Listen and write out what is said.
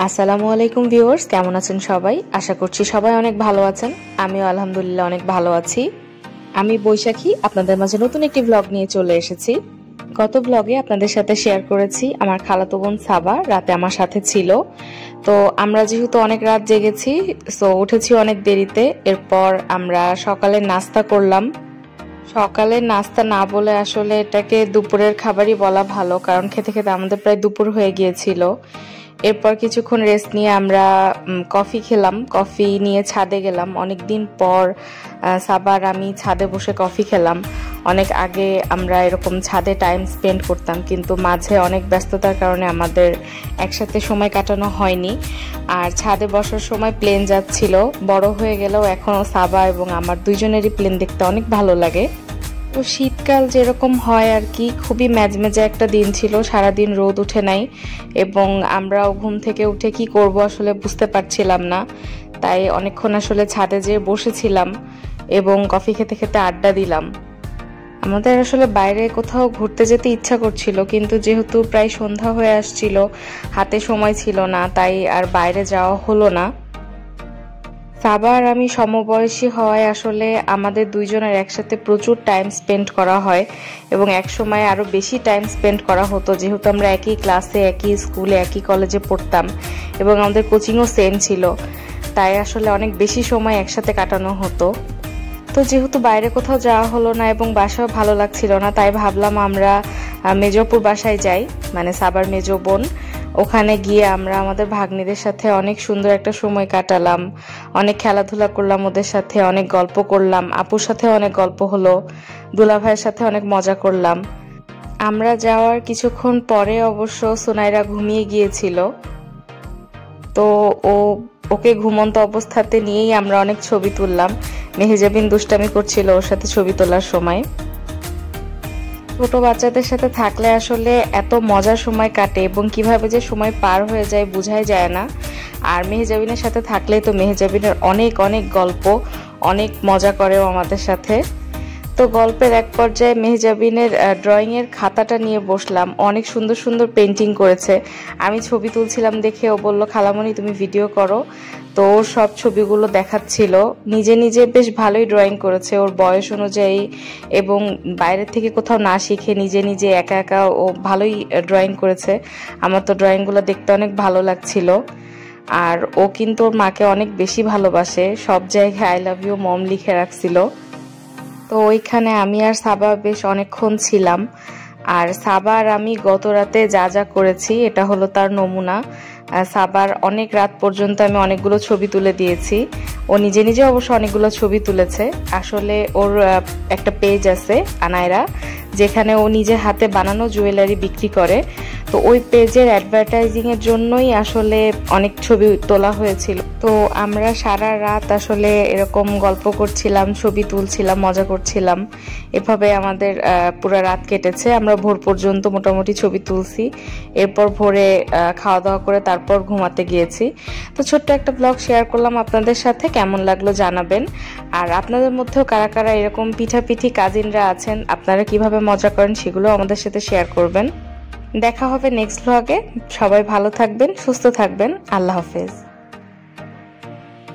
আসসালামু আলাইকুম ভিউয়ার্স, কেমন আছেন সবাই? আশা করছি সবাই অনেক ভালো আছেন। আমিও আলহামদুলিল্লাহ অনেক ভালো আছি। আমি বৈশাখী আপনাদের মাঝে নতুন একটি ব্লগ নিয়ে চলে এসেছি। গত ব্লগে আপনাদের সাথে শেয়ার করেছি আমার খালাতো বোন সাবা রাতে আমার সাথে ছিল। তো আমরা যেহেতু অনেক রাত জেগেছি, সো উঠেছি অনেক দেরিতে। এরপর আমরা সকালে নাস্তা করলাম। সকালে নাস্তা না বলে আসলে এটাকে দুপুরের খাবারই বলা ভালো, কারণ খেতে খেতে আমাদের প্রায় দুপুর হয়ে গিয়েছিল। এরপর কিছুক্ষণ রেস্ট নিয়ে আমরা কফি খেলাম। কফি নিয়ে ছাদে গেলাম। অনেকদিন পর সাবার আমি ছাদে বসে কফি খেলাম। অনেক আগে আমরা এরকম ছাদে টাইম স্পেন্ড করতাম, কিন্তু মাঝে অনেক ব্যস্ততার কারণে আমাদের একসাথে সময় কাটানো হয়নি। আর ছাদে বসার সময় প্লেন যাচ্ছিল। বড় হয়ে গেলেও এখনও সাবা এবং আমার দুইজনেরই প্লেন দেখতে অনেক ভালো লাগে। তো শীতকাল যেরকম হয় আর কি, খুবই ম্যাজমেজে একটা দিন ছিল। সারাদিন রোদ উঠে নাই এবং আমরাও ঘুম থেকে উঠে কি করব আসলে বুঝতে পারছিলাম না। তাই অনেকক্ষণ আসলে ছাদে যেয়ে বসেছিলাম এবং কফি খেতে খেতে আড্ডা দিলাম। আমাদের আসলে বাইরে কোথাও ঘুরতে যেতে ইচ্ছা করছিল, কিন্তু যেহেতু প্রায় সন্ধ্যা হয়ে আসছিল, হাতে সময় ছিল না, তাই আর বাইরে যাওয়া হলো না। সাবা আর আমি সমবয়সী হওয়ায় আসলে আমাদের দুইজনের একসাথে প্রচুর টাইম স্পেন্ড করা হয় এবং এক সময় আরও বেশি টাইম স্পেন্ড করা হতো, যেহেতু আমরা একই ক্লাসে, একই স্কুলে, একই কলেজে পড়তাম এবং আমাদের কোচিংও সেম ছিল। তাই আসলে অনেক বেশি সময় একসাথে কাটানো হতো। তো যেহেতু বাইরে কোথাও যাওয়া হলো না এবং বাসাও ভালো লাগছিল না, তাই ভাবলাম আমরা মেজোপুর বাসায় যাই, মানে সাবার মেজো বোন। ওখানে গিয়ে আমরা আমাদের ভাগ্নিদের সাথে অনেক সুন্দর একটা সময় কাটালাম। অনেক খেলাধুলা করলাম ওদের সাথে, অনেক গল্প করলাম। আপুর সাথে অনেক গল্প হলো, দুলা ভাইয়ের সাথে অনেক মজা করলাম। আমরা যাওয়ার কিছুক্ষণ পরে অবশ্য সুনাইরা ঘুমিয়ে গিয়েছিল। তো ওকে ঘুমন্ত অবস্থাতে নিয়েই আমরা অনেক ছবি তুললাম। মেহেজাবিন দুষ্টামি করছিল ওর সাথে ছবি তোলার সময়। ছোট বাচ্চাদের সাথে থাকলে আসলে এত মজার সময় কাটে এবং কিভাবে যে সময় পার হয়ে যায় বোঝাই যায় না। আর মেহেজাবিনের সাথে থাকলেই তো মেহেজাবিনের অনেক অনেক গল্প, অনেক মজা করেও আমাদের সাথে। তো গল্পের এক পর্যায়ে মেহেজাবিনের ড্রয়িংয়ের খাতাটা নিয়ে বসলাম। অনেক সুন্দর সুন্দর পেন্টিং করেছে। আমি ছবি তুলছিলাম দেখে ও বলল, খালামণি তুমি ভিডিও করো। তো ওর সব ছবিগুলো দেখাচ্ছিল। নিজে নিজে বেশ ভালোই ড্রয়িং করেছে ওর বয়স অনুযায়ী, এবং বাইরে থেকে কোথাও না শিখে নিজে নিজে একা একা ও ভালোই ড্রয়িং করেছে। আমার তো ড্রয়িংগুলো দেখতে অনেক ভালো লাগছিল। আর ও কিন্তু ওর মাকে অনেক বেশি ভালোবাসে, সব জায়গায় আই লাভ ইউ মম লিখে রাখছিল। তো ওইখানে আমি আর সাবা বেশ অনেকক্ষণ ছিলাম। আর সাবা আর আমি গত রাতে যা যা করেছি এটা হলো তার নমুনা। সাবার অনেক রাত পর্যন্ত আমি অনেকগুলো ছবি তুলে দিয়েছি। ও নিজে নিজে অবশ্য অনেকগুলো ছবি তুলেছে। আসলে ওর একটা পেজ আছে আনায়রা, যেখানে ও নিজে হাতে বানানো জুয়েলারি বিক্রি করে। তো ওই পেজের অ্যাডভার্টাইজিং এর জন্যই আসলে অনেক ছবি তোলা হয়েছিল। তো আমরা সারা রাত আসলে এরকম গল্প করছিলাম, ছবি তুলছিলাম, মজা করছিলাম। এভাবে আমাদের পুরো রাত কেটেছে। আমরা ভোর পর্যন্ত মোটামুটি ছবি তুলছি। এরপর ভোরে খাওয়া দাওয়া করে তারপর ঘুমাতে গিয়েছি। তো ছোট্ট একটা ব্লগ শেয়ার করলাম আপনাদের সাথে, কেমন লাগলো জানাবেন। আর আপনাদের মধ্যেও কারা কারা এরকম পিঠাপিঠি কাজিনরা আছেন, আপনারা কিভাবে মজা করেন সেগুলো আমাদের সাথে শেয়ার করবেন। দেখা হবে নেক্সট ব্লগে। সবাই ভালো থাকবেন, সুস্থ থাকবেন। আল্লাহ হাফেজ।